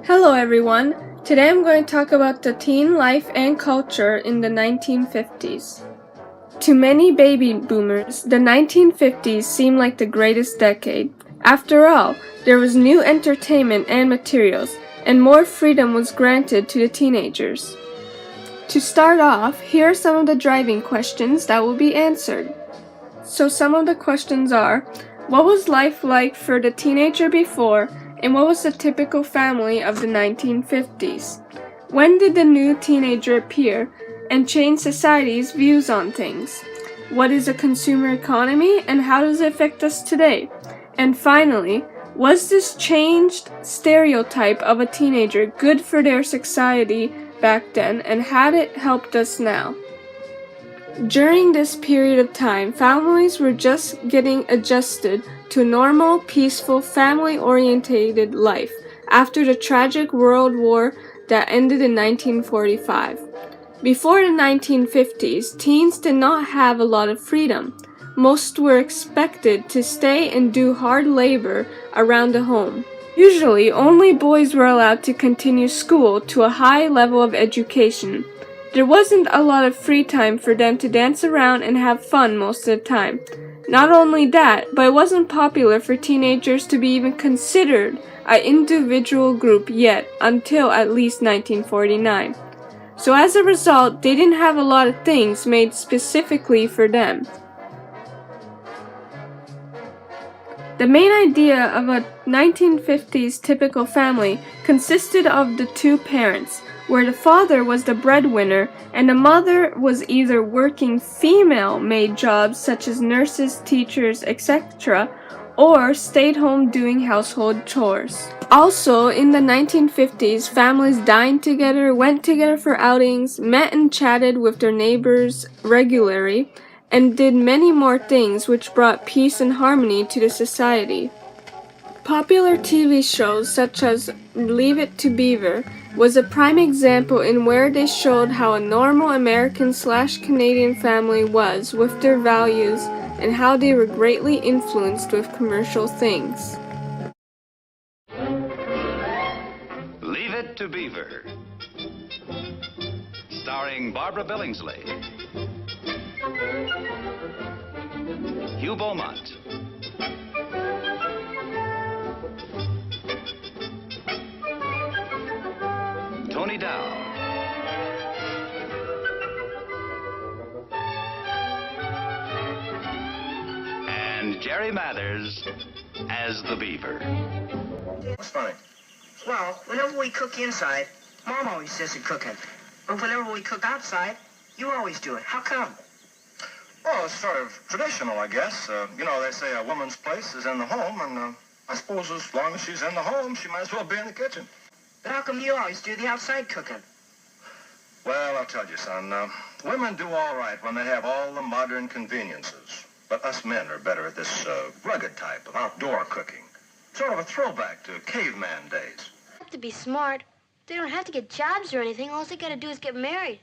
Hello everyone! Today I'm going to talk about the teen life and culture in the 1950s. To many baby boomers, the 1950s seemed like the greatest decade. After all, there was new entertainment and materials, and more freedom was granted to the teenagers. To start off, here are some of the driving questions that will be answered. So some of the questions are, what was life like for the teenager before, and what was the typical family of the 1950s? When did the new teenager appear and change society's views on things? What is a consumer economy and how does it affect us today? And finally, was this changed stereotype of a teenager good for their society back then, and had it helped us now? During this period of time, families were just getting adjusted to normal, peaceful, family-oriented life after the tragic World War that ended in 1945. Before the 1950s, teens did not have a lot of freedom. Most were expected to stay and do hard labor around the home. Usually, only boys were allowed to continue school to a high level of education. There wasn't a lot of free time for them to dance around and have fun most of the time. Not only that, but it wasn't popular for teenagers to be even considered an individual group yet until at least 1949. So as a result, they didn't have a lot of things made specifically for them. The main idea of a 1950s typical family consisted of the two parents, where the father was the breadwinner and the mother was either working female-made jobs such as nurses, teachers, etc., or stayed home doing household chores. Also, in the 1950s, families dined together, went together for outings, met and chatted with their neighbors regularly, and did many more things which brought peace and harmony to the society. Popular TV shows such as Leave It to Beaver was a prime example in where they showed how a normal American/Canadian family was with their values and how they were greatly influenced with commercial things. Leave It to Beaver, starring Barbara Billingsley, Hugh Beaumont, Tony Dow, and Jerry Mathers as the Beaver. What's funny? Well, whenever we cook inside, Mom always does the cooking. But whenever we cook outside, you always do it. How come? Well, it's sort of traditional, I guess. They say a woman's place is in the home, and I suppose as long as she's in the home, she might as well be in the kitchen. But how come you always do the outside cooking? Well, I'll tell you, son, women do all right when they have all the modern conveniences. But us men are better at this rugged type of outdoor cooking. Sort of a throwback to caveman days. They have to be smart. They don't have to get jobs or anything. All they got to do is get married.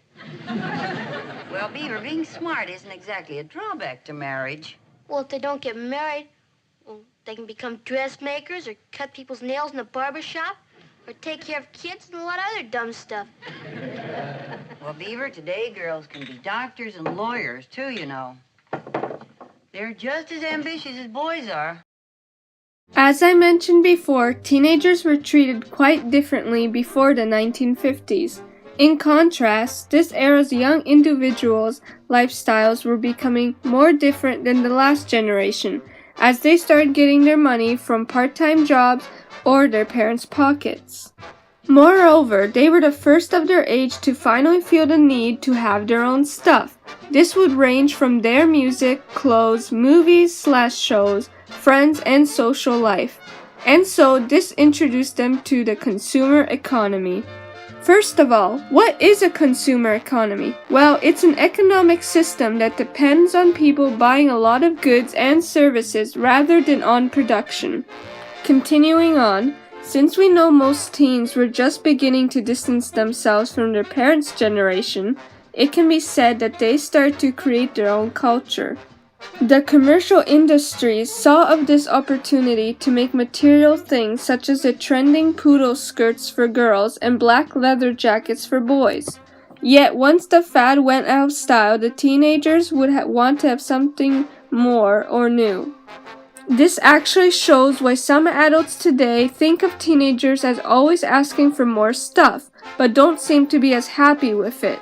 Well, Beaver, being smart isn't exactly a drawback to marriage. Well, if they don't get married, they can become dressmakers or cut people's nails in a barber shop or take care of kids and a lot of other dumb stuff. Well, Beaver, today girls can be doctors and lawyers, too, you know. They're just as ambitious as boys are. As I mentioned before, teenagers were treated quite differently before the 1950s. In contrast, this era's young individuals' lifestyles were becoming more different than the last generation, as they started getting their money from part-time jobs or their parents' pockets. Moreover, they were the first of their age to finally feel the need to have their own stuff. This would range from their music, clothes, movies/shows, friends, and social life. And so this introduced them to the consumer economy. First of all, what is a consumer economy? Well, it's an economic system that depends on people buying a lot of goods and services rather than on production. Continuing on, since we know most teens were just beginning to distance themselves from their parents' generation, it can be said that they start to create their own culture. The commercial industries saw of this opportunity to make material things such as the trending poodle skirts for girls and black leather jackets for boys. Yet once the fad went out of style, the teenagers would want to have something more or new. This actually shows why some adults today think of teenagers as always asking for more stuff, but don't seem to be as happy with it.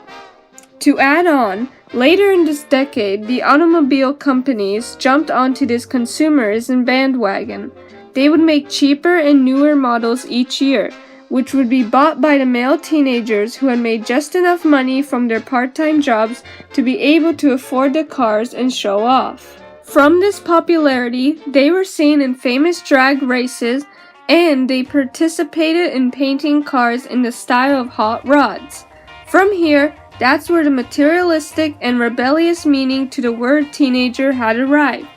To add on, later in this decade, the automobile companies jumped onto this consumerism bandwagon. They would make cheaper and newer models each year, which would be bought by the male teenagers who had made just enough money from their part-time jobs to be able to afford the cars and show off. From this popularity, they were seen in famous drag races, and they participated in painting cars in the style of hot rods. From here, that's where the materialistic and rebellious meaning to the word teenager had arrived.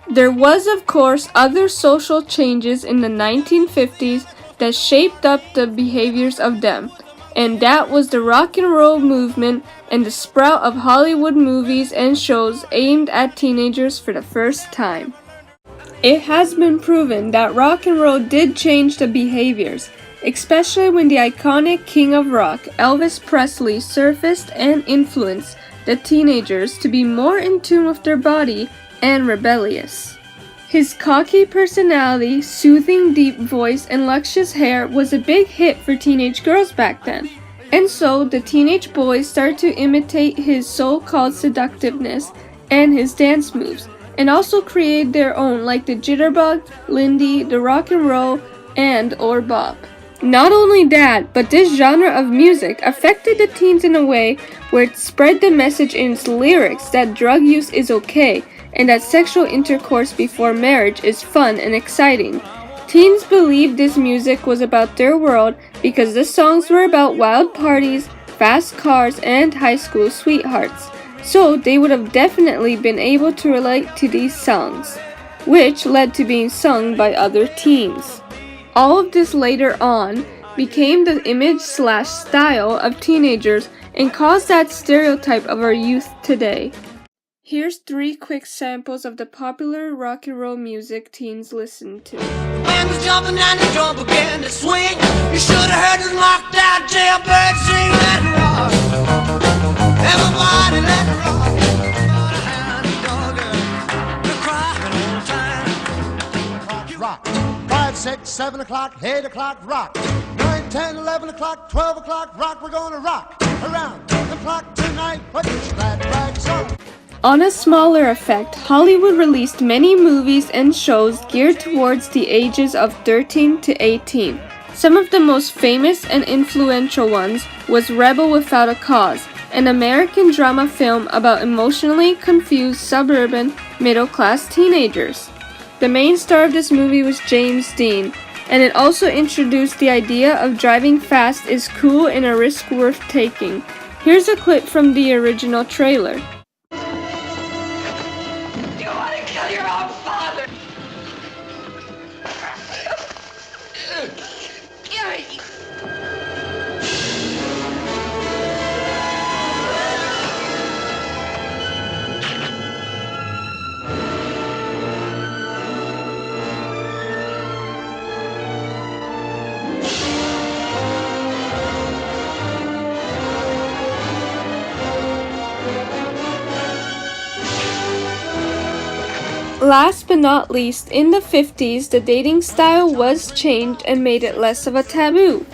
There was, of course, other social changes in the 1950s that shaped up the behaviors of them, and that was the rock and roll movement and the sprout of Hollywood movies and shows aimed at teenagers for the first time. It has been proven that rock and roll did change the behaviors, especially when the iconic king of rock, Elvis Presley, surfaced and influenced the teenagers to be more in tune with their body and rebellious. His cocky personality, soothing deep voice, and luscious hair was a big hit for teenage girls back then. And so the teenage boys started to imitate his so-called seductiveness and his dance moves, and also create their own like the jitterbug, Lindy, the rock and roll, and or bop. Not only that, but this genre of music affected the teens in a way where it spread the message in its lyrics that drug use is okay and that sexual intercourse before marriage is fun and exciting. Teens believed this music was about their world because the songs were about wild parties, fast cars, and high school sweethearts. So they would have definitely been able to relate to these songs, which led to being sung by other teens. All of this later on became the image/style of teenagers and caused that stereotype of our youth today. Here's 3 quick samples of the popular rock and roll music teens listen to. Man was jumping and the drum began to swing. You should have heard this knocked out jailbird sing. Let it rock. Everybody let it rock. Rock. 5, 6, 7 o'clock, 8 o'clock, rock. 9, 10, 11 o'clock, 12 o'clock, rock. We're gonna rock around the clock tonight. Put your glad rags on. On a smaller effect, Hollywood released many movies and shows geared towards the ages of 13 to 18. Some of the most famous and influential ones was Rebel Without a Cause, an American drama film about emotionally confused suburban middle-class teenagers. The main star of this movie was James Dean, and it also introduced the idea of driving fast is cool and a risk worth taking. Here's a clip from the original trailer. You want to kill your own father? Last but not least, in the 50s, the dating style was changed and made it less of a taboo.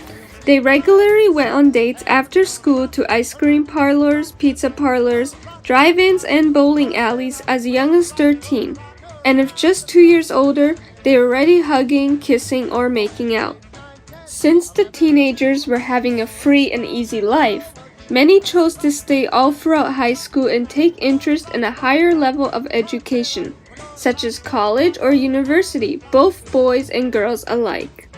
They regularly went on dates after school to ice cream parlors, pizza parlors, drive-ins, and bowling alleys as young as 13. And if just 2 years older, they were already hugging, kissing, or making out. Since the teenagers were having a free and easy life, many chose to stay all throughout high school and take interest in a higher level of education, such as college or university, both boys and girls alike.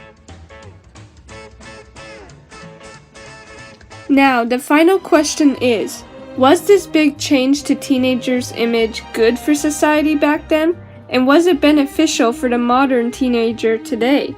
Now, the final question is, was this big change to teenagers' image good for society back then? And was it beneficial for the modern teenager today?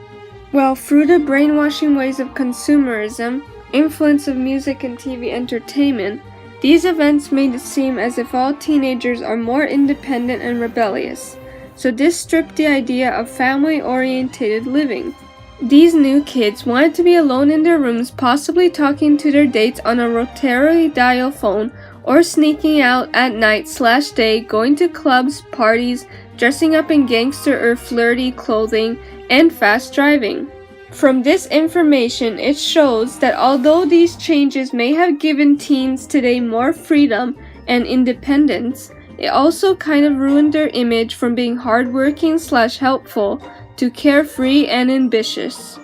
Well, through the brainwashing ways of consumerism, influence of music and TV entertainment, These events made it seem as if all teenagers are more independent and rebellious, so this stripped the idea of family-oriented living. These new kids wanted to be alone in their rooms, possibly talking to their dates on a rotary dial phone, or sneaking out at night/day, going to clubs, parties, dressing up in gangster or flirty clothing, and fast driving. From this information, it shows that although these changes may have given teens today more freedom and independence, it also kind of ruined their image from being hardworking/helpful to carefree and ambitious.